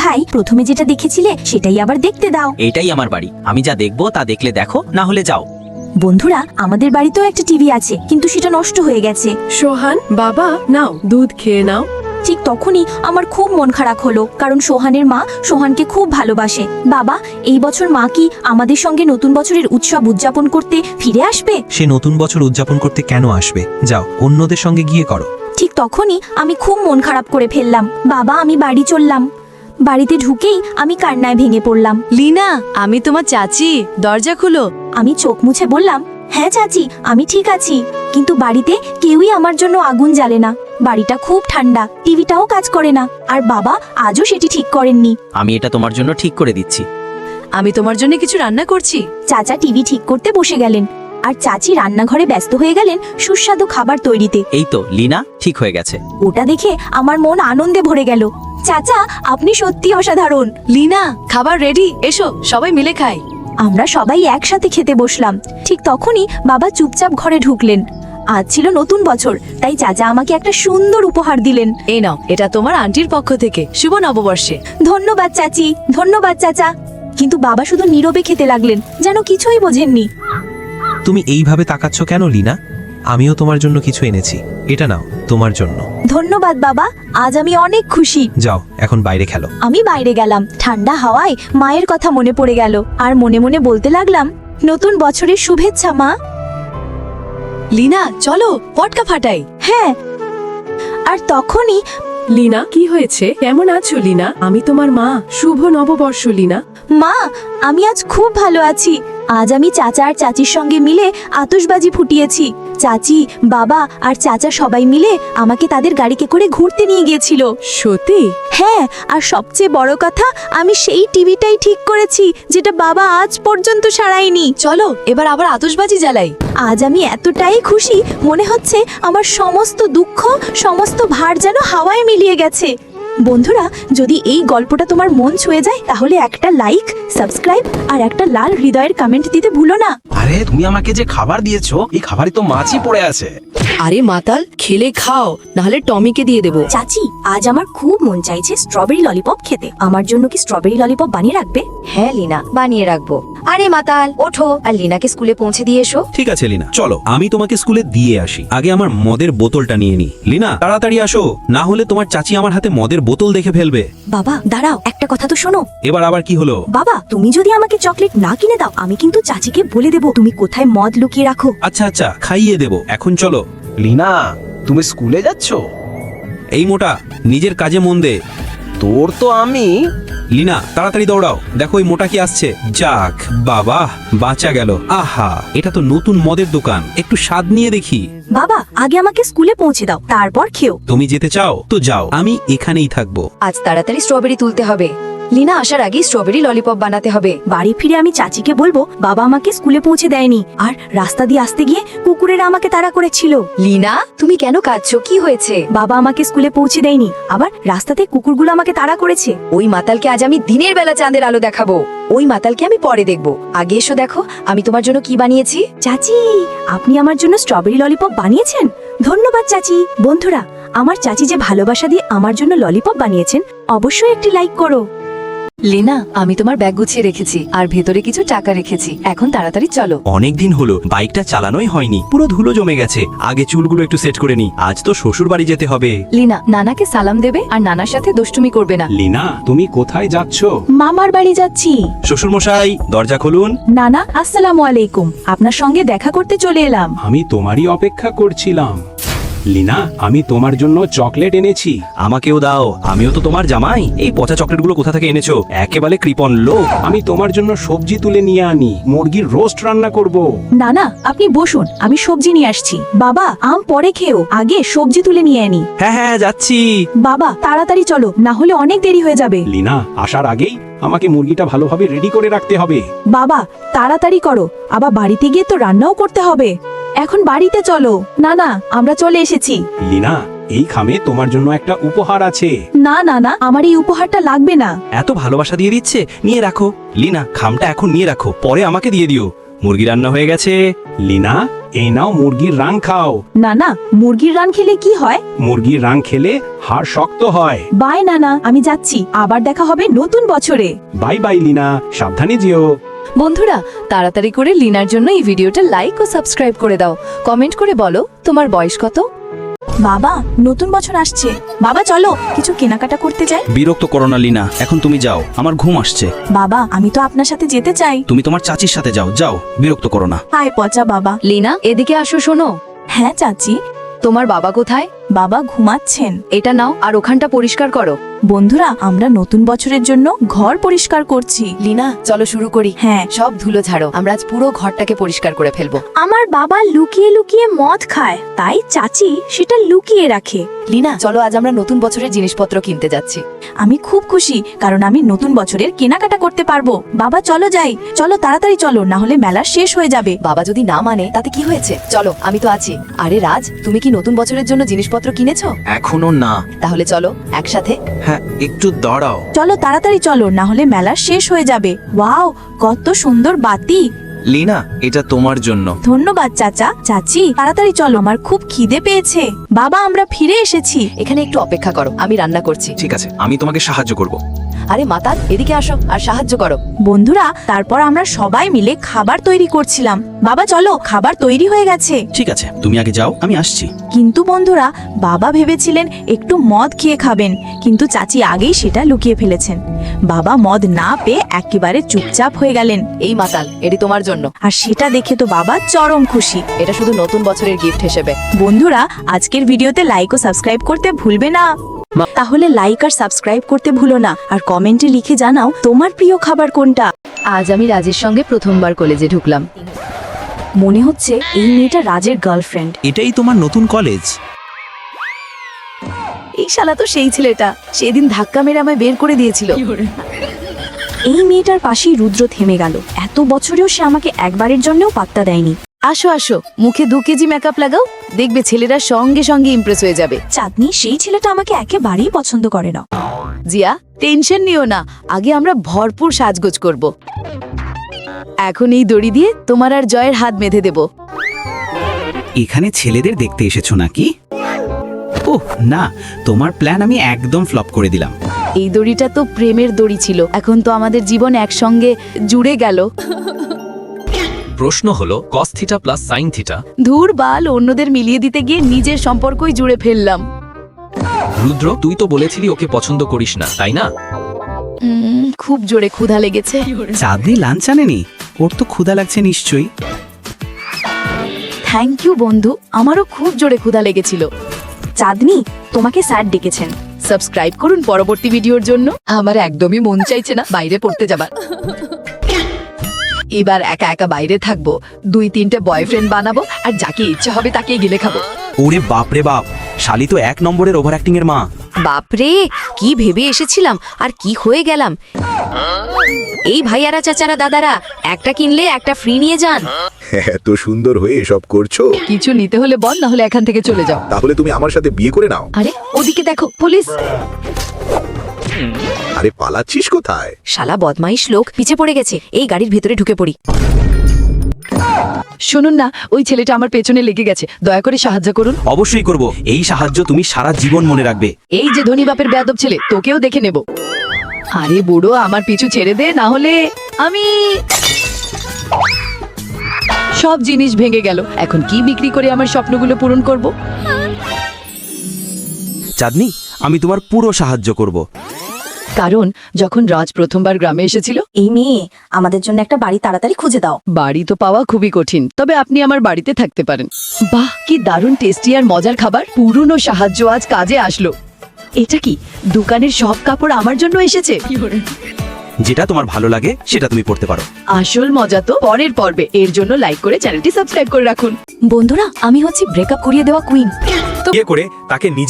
ভাই, প্রথমে যেটা দেখেছিলে সেটাই আবার দেখতে দাও। এটাই আমার বাড়ি, আমি যা দেখবো তা দেখলে দেখো, না হলে যাও। বন্ধুরা, আমাদের বাড়িতেও একটা টিভি আছে, কিন্তু সেটা নষ্ট হয়ে গেছে। সোহান, বাবা নাও দুধ খেয়ে নাও। ঠিক তখনই আমার খুব মন খারাপ হলো, কারণ সোহানের মা সোহানকে খুব ভালোবাসে। বাবা, এই বছর মা কি আমাদের সঙ্গে নতুন বছরের উৎসব উদযাপন করতে ফিরে আসবে? সে নতুন বছর উদযাপন করতে কেন আসবে? যাও, অন্যদের সঙ্গে গিয়ে করো। ঠিক তখনই আমি খুব মন খারাপ করে ফেললাম। বাবা, আমি বাড়ি চললাম। বাড়িতে ঢুকেই আমি কান্নায় ভেঙে পড়লাম। লিনা, আমি তোমার চাচি, দরজা খুলো। আমি চোখ মুছে বললাম, হ্যাঁ চাচি, আমি ঠিক আছি। কিন্তু বাড়িতে কেউই আমার জন্য আগুন জ্বালে না। বাড়িটা খুব ঠান্ডা, টিভিটাও কাজ করে না, আর বাবা আজও সেটি ঠিক করেননি। আমি এটা তোমার জন্য ঠিক করে দিচ্ছি। আমি তোমার জন্য কিছু রান্না করছি। চাচা টিভি ঠিক করতে বসে গেলেন, আর চাচি রান্নাঘরে ব্যস্ত হয়ে গেলেন সুস্বাদু খাবার তৈরিতে। এই তো লিনা, ঠিক হয়ে গেছে। ওটা দেখে আমার মন আনন্দে ভরে গেল। চাচা, আপনি সত্যি অসাধারণ। লিনা, খাবার রেডি, এসো সবাই মিলে খাই। আমরা সবাই একসাথে খেতে বসলাম। ঠিক তখনই বাবা চুপচাপ ঘরে ঢুকলেন। আজ ছিল নতুন বছর, তাই চাচা আমাকে একটা সুন্দর উপহার দিলেন। এই নাও, এটা তোমার আন্টির পক্ষ থেকে, শুভ নববর্ষে। ধন্যবাদ চাচি, ধন্যবাদ চাচা। কিন্তু বাবা শুধু নীরবে খেতে লাগলেন, যেন কিছুই বোঝেননি। তুমি এইভাবে তাকাচ্ছ কেন লিনা? আমিও তোমার জন্য কিছু এনেছি, এটা নাও তোমার জন্য। ধন্যবাদ বাবা, আজ আমি অনেক খুশি। যাও, এখন বাইরে খেলো। আমি বাইরে গেলাম। ঠান্ডা হাওয়ায় মায়ের কথা মনে পড়ে গেল, আর মনে মনে বলতে লাগলাম, নতুন বছরের শুভেচ্ছা মা। লিনা, চলো পটকা ফাটাই। হ্যাঁ। আর তখনই লিনা, কি হয়েছে? কেমন আছো লিনা? আমি তোমার মা। শুভ নববর্ষ লিনা। মা, আমি আজ খুব ভালো আছি। আজ আমি চাচা আর চাচির সঙ্গে মিলে আতশবাজি ফুটিয়েছি। চাচি, বাবা আর চাচা সবাই মিলে আমাকে তাদের গাড়িতে করে ঘুরতে নিয়ে গিয়েছিল। সত্যি? হ্যাঁ, আর সবচেয়ে বড় কথা, আমি সেই টিভিটাই ঠিক করেছি যেটা বাবা আজ পর্যন্ত সারায়নি। চলো এবার আবার আতশবাজি জ্বালাই। আজ আমি এতটাই খুশি, মনে হচ্ছে আমার সমস্ত দুঃখ, সমস্ত ভার যেন হাওয়ায় মিলিয়ে গেছে। বন্ধুরা, যদি এই গল্পটা তোমার মন ছুঁয়ে যায়, তাহলে একটা লাইক, সাবস্ক্রাইব আর একটা লাল হৃদয়ের কমেন্ট দিতে ভুলো না। আরে তুমি আমাকে যে খাবার দিয়েছো, এই খাবারে তো মাছই পড়ে আছে। আরে মাতাল, খেলে খাও, নাহলে টমিকে দিয়ে দেবো। চাচি, আজ আমার খুব মন চাইছে স্ট্রবেরি ললিপপ খেতে। আমার জন্য কি স্ট্রবেরি ললিপপ বানিয়ে রাখবে? হ্যাঁ লিনা, বানিয়ে রাখবো। আরে মাতাল, ওঠো আর লিনাকে স্কুলে পৌঁছে দিয়ে এসো। ঠিক আছে লিনা, চলো আমি তোমাকে স্কুলে দিয়ে আসি। আগে আমার মদের বোতলটা নিয়ে নি। লিনা, তাড়াতাড়ি আসো, না হলে তোমার চাচি আমার হাতে মদের বোতল দেখে ফেলবে। বাবা দাঁড়াও, একটা কথা তো শোনো। এবার আবার কি হলো? বাবা, তুমি যদি আমাকে চকলেট না কিনে দাও, আমি কিন্তু চাচিকে বলে দেবো তুমি কোথায় মদ লুকিয়ে রাখো। আচ্ছা আচ্ছা, খাইয়ে দেবো। এখন চলো। লিনা, তুমি স্কুলে যাচ্ছ? এই মোটা, নিজের কাজে মন দে। তোর তো আমি। লিনা, তাড়াতাড়ি দৌড়াও, দেখো ওই মোটা কি আসছে। যাক বাবা, বাঁচা গেল। আহা, এটা তো নতুন মদের দোকান, একটু স্বাদ নিয়ে দেখি। বাবা, আগে আমাকে স্কুলে পৌঁছে দাও, তারপর খেও। তুমি যেতে চাও তো যাও, আমি এখানেই থাকবো। আজ তাড়াতাড়ি স্ট্রবেরি তুলতে হবে। লিনা আসার আগে স্ট্রবেরি ললিপপ বানাতে হবে। বাড়ি ফিরে আমি চাচিকে বলবো বাবা আমাকে স্কুলে পৌঁছে দেয়নি, আর রাস্তা দিয়ে আসতে গিয়ে কুকুরেরা আমাকে তাড়া করেছিল। লিনা, তুমি কেন কাঁদছো? কি হয়েছে? বাবা আমাকে স্কুলে পৌঁছে দেয়নি, আবার রাস্তাতে কুকুরগুলো আমাকে তাড়া করেছে। ওই মাতালকে আজ আমি দিনের বেলা চাঁদের আলো দেখাবো। ওই মাতালকে আমি পরে দেখবো। আগে এসো, দেখো আমি তোমার জন্য কি বানিয়েছি। চাচি, আপনি আমার জন্য স্ট্রবেরি ললিপপ বানিয়েছেন? ধন্যবাদ চাচি। বন্ধুরা, আমার চাচি যে ভালোবাসা দিয়ে আমার জন্য ললিপপ বানিয়েছেন, অবশ্যই একটি লাইক করো। লিনা, আমি তোমার ব্যাগ গুছিয়ে রেখেছি, আর ভেতরে কিছু টাকা রেখেছি। এখন তাড়াতাড়ি চলো। অনেকদিন হলো বাইকটা চালানোই হয়নি, পুরো ধুলো জমে গেছে। আগে চুলগুলো একটু সেট করে নি, আজ তো শ্বশুর বাড়ি যেতে হবে। লিনা, নানাকে সালাম দেবে আর নানার সাথে দুষ্টুমি করবে না। লিনা, তুমি কোথায় যাচ্ছ? মামার বাড়ি যাচ্ছি। শ্বশুর মশাই, দরজা খুলুন। নানা, আসসালামু আলাইকুম। আপনার সঙ্গে দেখা করতে চলে এলাম। আমি তোমারই অপেক্ষা করছিলাম। লিনা, আমি তোমার জন্য চকলেট এনেছি। আমাকেও দাও, আমিও তো তোমার জামাই। এই পচা চকলেটগুলো কোথা থেকে এনেছো? একেবারে কৃপণ লোক। আমি তোমার জন্য সবজি তুলে নিয়ে আনি, মুরগির রোস্ট রান্না করব। নানা, আপনি বসুন, আমি সবজি নিয়ে আসছি। বাবা, আম পরে খেও, আগে সবজি তুলে নিয়ে আনি। হ্যাঁ হ্যাঁ, যাচ্ছি। বাবা, তাড়াতাড়ি চলো, না হলে অনেক দেরি হয়ে যাবে। লিনা, আসার আগেই আমাকে মুরগিটা ভালোভাবে রেডি করে রাখতে হবে। বাবা, তাড়াতাড়ি করো, আবার বাড়িতে গিয়ে তো রান্নাও করতে হবে। এখন বাড়িতে চলো। না না, আমরা চলে এসেছি। লিনা, এই খামে তোমার জন্য একটা উপহার আছে। না না না, আমার এই উপহারটা লাগবে না। এত ভালোবাসা দিয়ে দিচ্ছে, নিয়ে রাখো। লিনা, খামটা এখন নিয়ে রাখো, পরে আমাকে দিয়ে দিও। মুরগি রান্না হয়ে গেছে। লিনা, এই নাও মুরগির রান খাও। না না, মুরগির রান খেলে কি হয়? মুরগির রান খেলে হাড় শক্ত হয়। বাই নানা, আমি যাচ্ছি, আবার দেখা হবে নতুন বছরে। বাই বাই লিনা, সাবধানে যেও। বন্ধুরা, তাড়াতাড়ি করে লিনার জন্য এই ভিডিওটা লাইক ও সাবস্ক্রাইব করে দাও। কমেন্ট করে বলো তোমার বয়স কত। বাবা, নতুন বছর আসছে, বাবা চলো কিছু কেনাকাটা করতে যাই। বিরক্ত করো না লিনা, এখন তুমি যাও, আমার ঘুম আসছে। বাবা, আমি তো আপনার সাথে যেতে চাই। তুমি তোমার চাচির সাথে যাও, যাও, বিরক্ত করো না। হায় পচা বাবা। লিনা, এদিকে আসো, শোনো। হ্যাঁ চাচি। তোমার বাবা কোথায়? বাবা ঘুমাচ্ছেন। এটা নাও আর ওখানটা পরিষ্কার করো। বন্ধুরা, আমরা নতুন বছরের জন্য ঘর পরিষ্কার করছি। লিনা, চলো শুরু করি। হ্যাঁ। সব ধুলো ঝাড়ো, আমরা আজ পুরো ঘরটাকে পরিষ্কার করে ফেলবো। আমার বাবা লুকিয়ে লুকিয়ে মদ খায়, তাই চাচি সেটা লুকিয়ে রাখে। লিনা, চলো আজ আমরা নতুন বছরের জিনিসপত্র কিনতে যাচ্ছি। আমি খুব খুশি, কারণ আমি নতুন বছরের কেনাকাটা করতে পারবো। বাবা চলো যাই, চলো তাড়াতাড়ি চলো, না হলে মেলা শেষ হয়ে যাবে। বাবা যদি না মানে তাতে কি হয়েছে, চলো, আমি তো আছি। আরে রাজ, তুমি কি নতুন বছরের জন্য জিনিসপত্র কিনেছো? এখনো না। তাহলে চলো একসাথে। হ্যাঁ, একটু দাঁড়াও। চলো তাড়াতাড়ি চলো, না হলে মেলা শেষ হয়ে যাবে। ওয়াও, কত সুন্দর বাতি। লিনা, এটা তোমার জন্য। ধন্যবাদ চাচা। চাচি তাড়াতাড়ি চলো, আমার খুব খিদে পেয়েছে। বাবা, আমরা ফিরে এসেছি। এখানে একটু অপেক্ষা করো, আমি রান্না করছি। ঠিক আছে, আমি তোমাকে সাহায্য করব। আরে মাতাল, এদিকে আসো আর সাহায্য করো। বন্ধুরা, তারপর আমরা সবাই মিলে খাবার তৈরি করছিলাম। বাবা চলো, খাবার তৈরি হয়ে গেছে। ঠিক আছে, তুমি আগে যাও, আমি আসছি। কিন্তু বন্ধুরা, বাবা ভেবেছিলেন একটু মদ খেয়ে খাবেন, কিন্তু চাচি আগেই সেটা লুকিয়ে ফেলেছেন। বাবা মদ না পেয়ে একেবারে চুপচাপ হয়ে গেলেন। এই মাতাল, এটি তোমার জন্য। আর সেটা দেখে তো বাবা চরম খুশি। এটা শুধু নতুন বছরের গিফট হিসেবে। বন্ধুরা, আজকের ভিডিওতে লাইক ও সাবস্ক্রাইব করতে ভুলবে না। তাহলে লাইক আর সাবস্ক্রাইব করতে ভুলো না, আর কমেন্টে লিখে জানাও তোমার প্রিয় খাবার কোনটা। আজ আমি রাজের সঙ্গে প্রথমবার কলেজে ঢুকলাম। মনে হচ্ছে এই মেয়েটা রাজের গার্লফ্রেন্ড। এটাই তোমার নতুন কলেজ? এই শালা তো সেই ছেলেটা সেদিন ধাক্কা মেরে আমায় বের করে দিয়েছিল। এই মেয়েটার পাশেই রুদ্র থেমে গেল। এত বছরেও সে আমাকে একবারের জন্যও পাত্তা দেয়নি। আসো আসো, মুখে 2 কেজি মেকআপ লাগাও, দেখবে ছেলেরা সঙ্গে সঙ্গে ইমপ্রেস হয়ে যাবে। চাঁদনি, সেই ছেলেটা আমাকে একেবারেই পছন্দ করে না। জিয়া, টেনশন নিও না, আগে আমরা ভরপুর সাজগোজ করব। এখন এই দড়ি দিয়ে তোমার আর জয়ের হাত বেঁধে দেব। এখানে ছেলেদের দেখতে এসেছো নাকি? ওহ না, তোমার প্ল্যান আমি একদম ফ্লপ করে দিলাম। এই দড়িটা তো প্রেমের দড়ি ছিল, এখন তো আমাদের জীবন একসঙ্গে জুড়ে গেল। প্রশ্ন হলো cos θ প্লাস sin θ। ধুর বাল, অন্যদের মিলিয়ে দিতে গিয়ে নিজের সম্পর্কই জুড়ে ফেললাম। রুদ্র, তুই তো বলেছিলি ওকে পছন্দ করিস না, তাই না? খুব জোরে ক্ষুধা লেগেছে। চাঁদনি লাঞ্চ আনেনি? ওর তো ক্ষুধা লাগছে নিশ্চয়ই। থ্যাংক ইউ বন্ধু, আমারও খুব জোরে ক্ষুধা লেগেছিল। চাঁদনি, তোমাকে স্যার ডেকেছেন। সাবস্ক্রাইব করুন পরবর্তী ভিডিওর জন্য। আমার একদমই মন চাইছে না বাইরে পড়তে যাবার। এবার একা একা বাইরে থাকবো, 2-3টে বয়ফ্রেন্ড বানাবো, আর যাকে ইচ্ছা হবে তাকে গিলে খাবো। ওরে বাপ রে বাপ, শালি তো 1 নম্বরের ওভার অ্যাক্টিং এর মা। বাপরে, কি ভেবে এসেছিলাম আর কি হয়ে গেলাম। এই ভাইয়ারা চাচারা দাদারা, একটা কিনলে একটা ফ্রি নিয়ে যান। এত সুন্দর হয়ে এসব করছো? কিছু নিতে হলে বল, না হলে এখান থেকে চলে যাও। তাহলে তুমি আমার সাথে বিয়ে করে নাও। আরে ওদিকে দেখো, পুলিশ। আরে পালাচ্ছিস কোথায়? শালা বদমাইশ লোক পিছে পড়ে গেছে, এই গাড়ির ভেতরে ঢুকে পড়ি। শুনুন না, ওই ছেলেটা আমার পেছনে লেগে গেছে, দয়া করে সাহায্য করুন। অবশ্যই করব, এই সাহায্য তুমি সারা জীবন মনে রাখবে। এই যে ধনী বাপের বেয়াদব ছেলে, তোকেও দেখে নেব। আরে বুড়ো, আমার পিছু ছেড়ে দে, না হলে আমি। সব জিনিস ভেঙে গেল, এখন কি বিক্রি করে আমার স্বপ্নগুলো পূরণ করব? চাঁদনি, আমি তোমার পুরো সাহায্য করব। কারণ যখন রাজ প্রথমবার গ্রামে এসেছিল, এই মেয়ে, আমাদের জন্য একটা বাড়ি তাড়াতাড়ি খুঁজে দাও। বাড়ি তো পাওয়া খুবই কঠিন, তবে আপনি আমার বাড়িতে থাকতে পারেন। বাহ, কি দারুণ টেস্টি আর মজার খাবার। পুরনো সাহায্য আজ কাজে আসলো। এটা কি, দোকানের সব কাপড় আমার জন্য এসেছে? যেটা তোমার ভালো লাগে সেটা তুমি পড়তে পারো। আসল মজা তো পরের পর্বে। এর জন্য লাইক করে চ্যানেলটি সাবস্ক্রাইব করে রাখুন। বন্ধুরা, আমি হচ্ছি ব্রেকআপ করিয়ে দেওয়া কুইন। বিয়ে করে তাকে নিজে